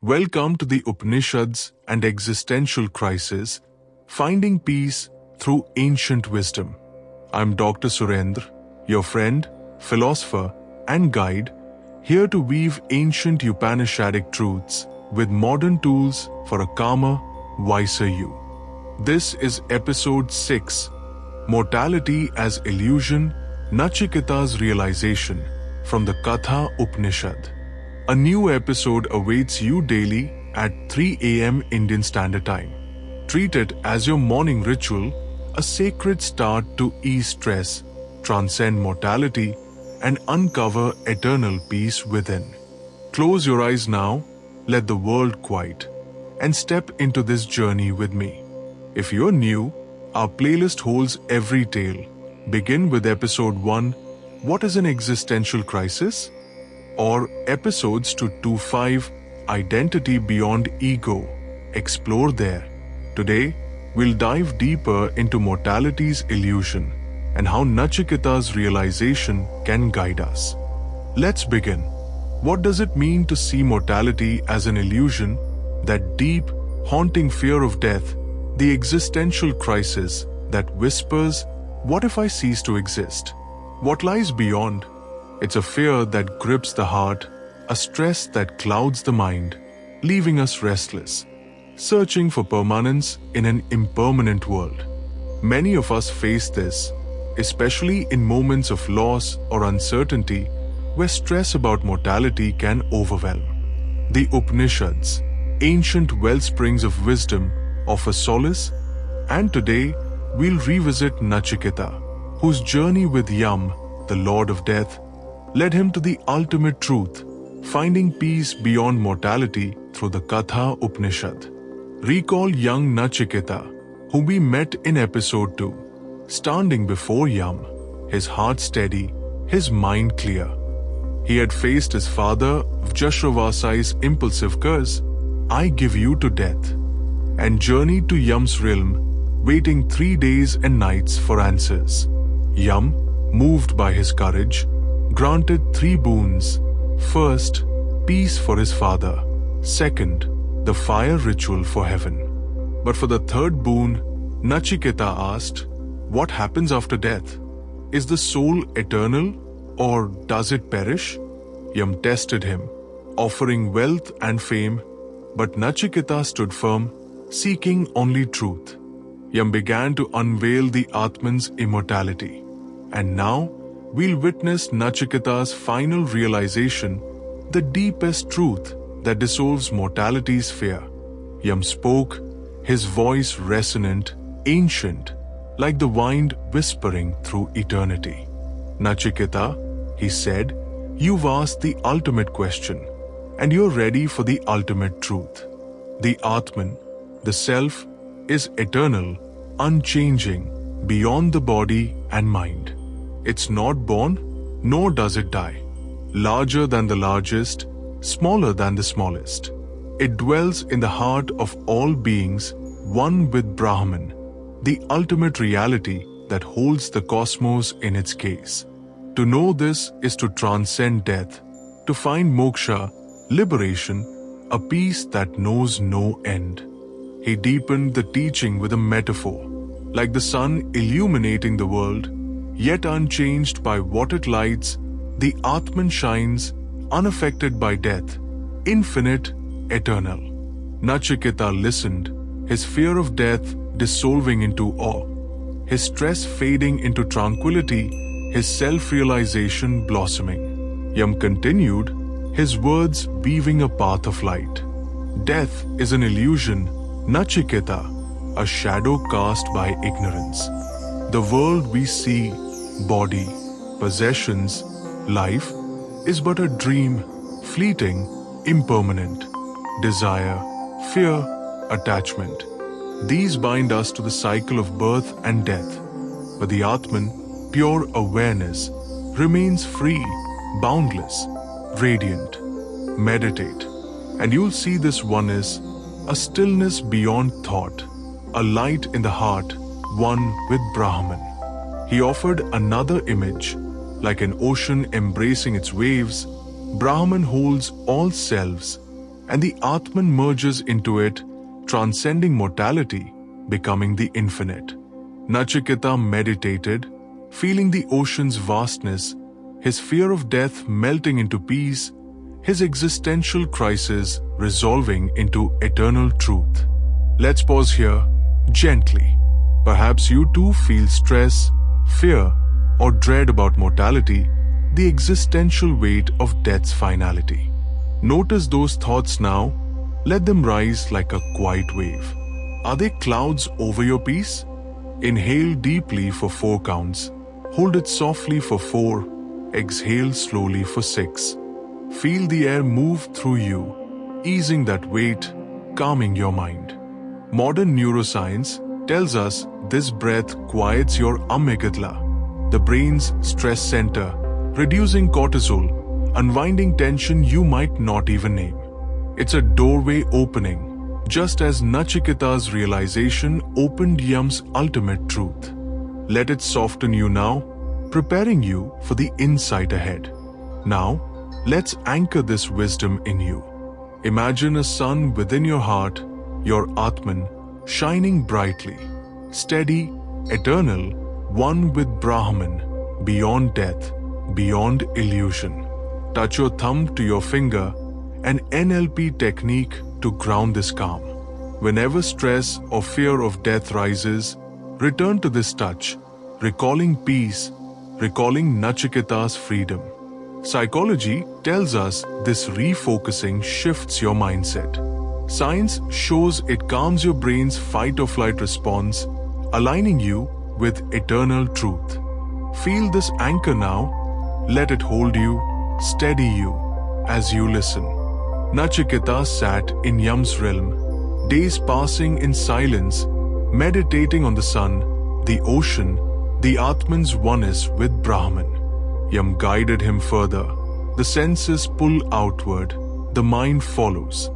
Welcome to the Upanishads and Existential Crisis, Finding Peace Through Ancient Wisdom. I'm Dr. Surendra, your friend, philosopher, and guide, here to weave ancient Upanishadic truths with modern tools for a calmer, wiser you. This is episode 6, Mortality as Illusion, Nachiketa's Realization, from the Katha Upanishad. A new episode awaits you daily at 3 AM Indian Standard Time. Treat it as your morning ritual, a sacred start to ease stress, transcend mortality, and uncover eternal peace within. Close your eyes now, let the world quiet, and step into this journey with me. If you're new, our playlist holds every tale. Begin with episode 1, What is an Existential Crisis? Or episodes 2 to 5, Identity Beyond Ego. Explore there. Today, we'll dive deeper into mortality's illusion and how Nachiketa's realization can guide us. Let's begin. What does it mean to see mortality as an illusion, that deep, haunting fear of death, the existential crisis that whispers, "What if I cease to exist?" What lies beyond? It's a fear that grips the heart, a stress that clouds the mind, leaving us restless, searching for permanence in an impermanent world. Many of us face this, especially in moments of loss or uncertainty where stress about mortality can overwhelm. The Upanishads, ancient wellsprings of wisdom, offer solace, and today we'll revisit Nachiketa, whose journey with Yama, the Lord of Death, led him to the ultimate truth, finding peace beyond mortality through the Katha Upanishad. Recall young Nachiketa, whom we met in episode 2, standing before Yama, his heart steady, his mind clear. He had faced his father Vajrasvasi's impulsive curse, "I give you to death," and journeyed to Yama's realm, waiting 3 days and nights for answers. Yama, moved by his courage, granted 3 boons. First, peace for his father. Second, the fire ritual for heaven. But for the third boon, Nachiketa asked, "What happens after death? Is the soul eternal, or does it perish?" Yama tested him, offering wealth and fame, but Nachiketa stood firm, seeking only truth. Yama began to unveil the Atman's immortality. And now, we'll witness Nachiketa's final realization, the deepest truth that dissolves mortality's fear. Yama spoke, his voice resonant, ancient, like the wind whispering through eternity. "Nachiketa," he said, "you've asked the ultimate question, and you're ready for the ultimate truth. The Atman, the Self, is eternal, unchanging, beyond the body and mind. It's not born, nor does it die. Larger than the largest, smaller than the smallest. It dwells in the heart of all beings, one with Brahman, the ultimate reality that holds the cosmos in its case. To know this is to transcend death, to find moksha, liberation, a peace that knows no end." He deepened the teaching with a metaphor, like the sun illuminating the world, yet unchanged by what it lights, the Atman shines, unaffected by death, infinite, eternal. Nachiketa listened, his fear of death dissolving into awe, his stress fading into tranquility, his self-realization blossoming. Yama continued, his words weaving a path of light. "Death is an illusion, Nachiketa, a shadow cast by ignorance. The world we see, body, possessions, life, is but a dream, fleeting, impermanent. Desire, fear, attachment. These bind us to the cycle of birth and death. But the Atman, pure awareness, remains free, boundless, radiant. Meditate, and you'll see this oneness, a stillness beyond thought, a light in the heart, one with Brahman." He offered another image, like an ocean embracing its waves. Brahman holds all selves, and the Atman merges into it, transcending mortality, becoming the infinite. Nachiketa meditated, feeling the ocean's vastness, his fear of death melting into peace, his existential crisis resolving into eternal truth. Let's pause here, gently. Perhaps you too feel stress, fear, or dread about mortality, the existential weight of death's finality. Notice those thoughts now. Let them rise like a quiet wave. Are they clouds over your peace? Inhale deeply for 4 counts. Hold it softly for 4. Exhale slowly for 6. Feel the air move through you, easing that weight, calming your mind. Modern neuroscience tells us this breath quiets your amygdala, the brain's stress center, reducing cortisol, unwinding tension you might not even name. It's a doorway opening, just as Nachiketa's realization opened Yam's ultimate truth. Let it soften you now, preparing you for the insight ahead. Now, let's anchor this wisdom in you. Imagine a sun within your heart, your Atman, shining brightly, steady, eternal, one with Brahman, beyond death, beyond illusion. Touch your thumb to your finger, an NLP technique to ground this calm. Whenever stress or fear of death rises, return to this touch, recalling peace, recalling Nachiketa's freedom. Psychology tells us this refocusing shifts your mindset. Science shows it calms your brain's fight-or-flight response, aligning you with eternal truth. Feel this anchor now. Let it hold you, steady you, as you listen. Nachiketa sat in Yam's realm, days passing in silence, meditating on the sun, the ocean, the Atman's oneness with Brahman. Yam guided him further. The senses pull outward, the mind follows.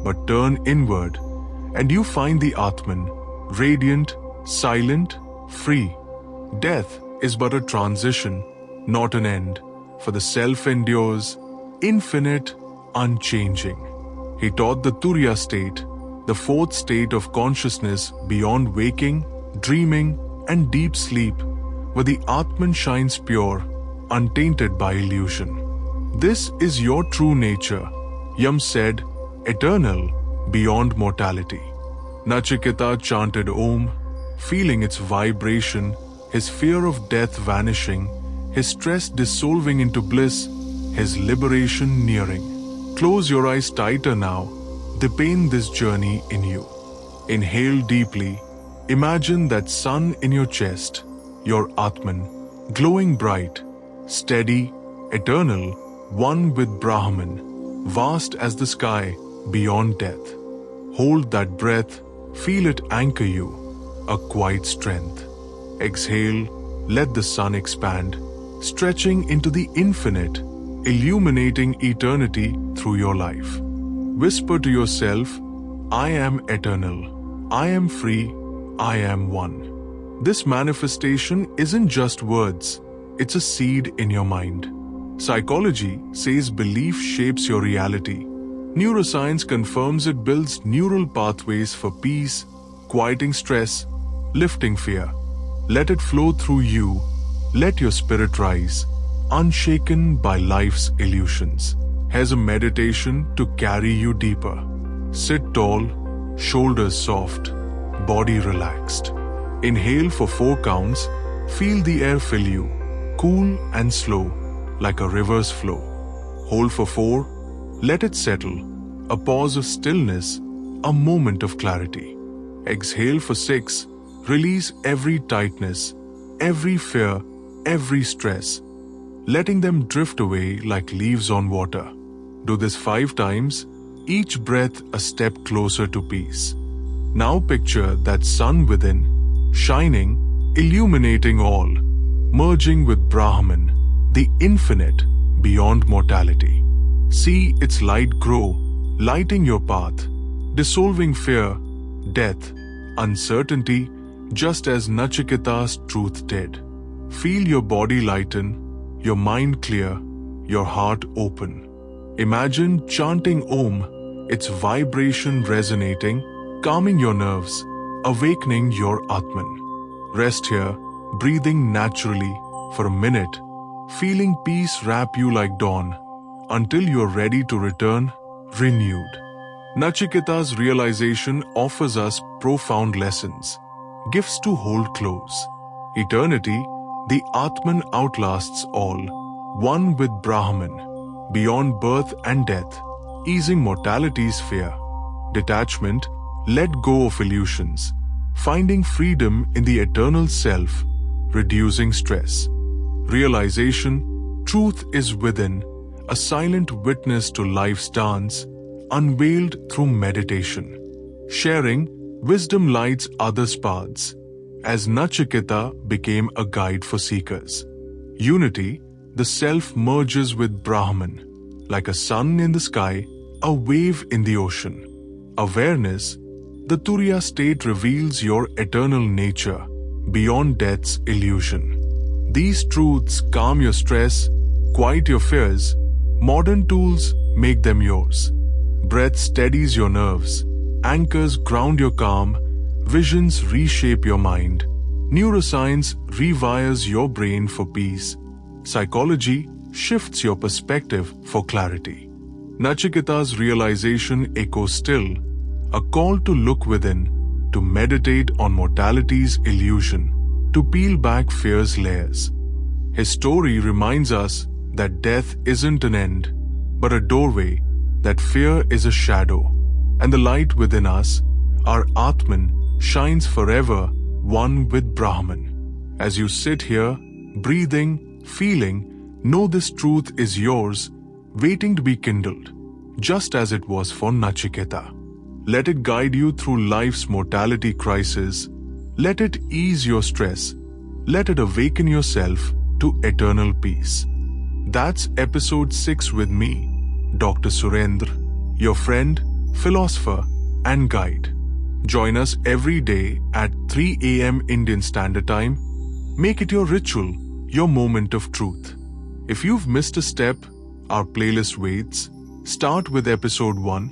But turn inward, and you find the Atman, radiant, silent, free. Death is but a transition, not an end, for the self endures, infinite, unchanging. He taught the Turīya State, the 4th state of consciousness beyond waking, dreaming, and deep sleep, where the Atman shines pure, untainted by illusion. This is your true nature, Yam said, eternal, beyond mortality. Nachiketa chanted Om, feeling its vibration, his fear of death vanishing, his stress dissolving into bliss, his liberation nearing. Close your eyes tighter now, deepen this journey in you. Inhale deeply, imagine that sun in your chest, your Atman, glowing bright, steady, eternal, one with Brahman, vast as the sky, beyond death. Hold that breath, feel it anchor you, a quiet strength. Exhale, let the sun expand, stretching into the infinite, illuminating eternity through your life. Whisper to yourself, I am eternal, I am free, I am one. This manifestation isn't just words, it's a seed in your mind. Psychology says belief shapes your reality. Neuroscience confirms it builds neural pathways for peace, quieting stress, lifting fear. Let it flow through you. Let your spirit rise, unshaken by life's illusions. Here's a meditation to carry you deeper. Sit tall, shoulders soft, body relaxed. Inhale for 4 counts. Feel the air fill you, cool and slow, like a river's flow. Hold for 4. Let it settle. A pause of stillness, a moment of clarity. Exhale for 6. Release every tightness, every fear, every stress, letting them drift away like leaves on water. Do this 5 times, each breath a step closer to peace. Now picture that sun within, shining, illuminating all, merging with Brahman, the infinite, beyond mortality. See its light grow, lighting your path, dissolving fear, death, uncertainty, just as Nachiketa's truth did. Feel your body lighten, your mind clear, your heart open. Imagine chanting Om, its vibration resonating, calming your nerves, awakening your Atman. Rest here, breathing naturally for a minute, feeling peace wrap you like dawn, until you're ready to return, renewed. Nachiketa's realization offers us profound lessons, gifts to hold close. Eternity, the Atman outlasts all, one with Brahman, beyond birth and death, easing mortality's fear. Detachment, let go of illusions, finding freedom in the eternal self, reducing stress. Realization, truth is within, a silent witness to life's dance, unveiled through meditation. Sharing, wisdom lights others' paths, as Nachiketa became a guide for seekers. Unity, the self merges with Brahman, like a sun in the sky, a wave in the ocean. Awareness, the Turīya State reveals your eternal nature, beyond death's illusion. These truths calm your stress, quiet your fears. Modern tools make them yours. Breath steadies your nerves, anchors ground your calm, visions reshape your mind. Neuroscience rewires your brain for peace. Psychology shifts your perspective for clarity. Nachiketa's realization echoes still, a call to look within, to meditate on mortality's illusion, to peel back fear's layers. His story reminds us that death isn't an end, but a doorway, that fear is a shadow, and the light within us, our Atman, shines forever, one with Brahman. As you sit here, breathing, feeling, know this truth is yours, waiting to be kindled, just as it was for Nachiketa. Let it guide you through life's mortality crisis. Let it ease your stress. Let it awaken yourself to eternal peace. That's episode 6 with me, Dr. Surendra, your friend, philosopher, and guide. Join us every day at 3 AM Indian Standard Time. Make it your ritual, your moment of truth. If you've missed a step, our playlist waits. Start with episode 1,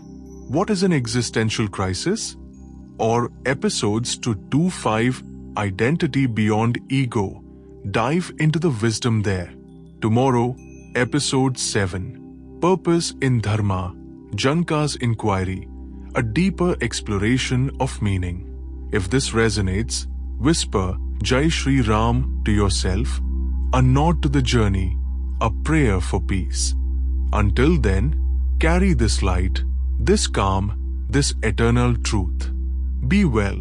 What is an Existential Crisis? Or episodes 2 to 5, Identity Beyond Ego. Dive into the wisdom there. Tomorrow, episode 7, Purpose in Dharma, Janaka's Inquiry, a deeper exploration of meaning. If this resonates, whisper Jai Shri Ram to yourself, a nod to the journey, a prayer for peace. Until then, carry this light, this calm, this eternal truth. Be well.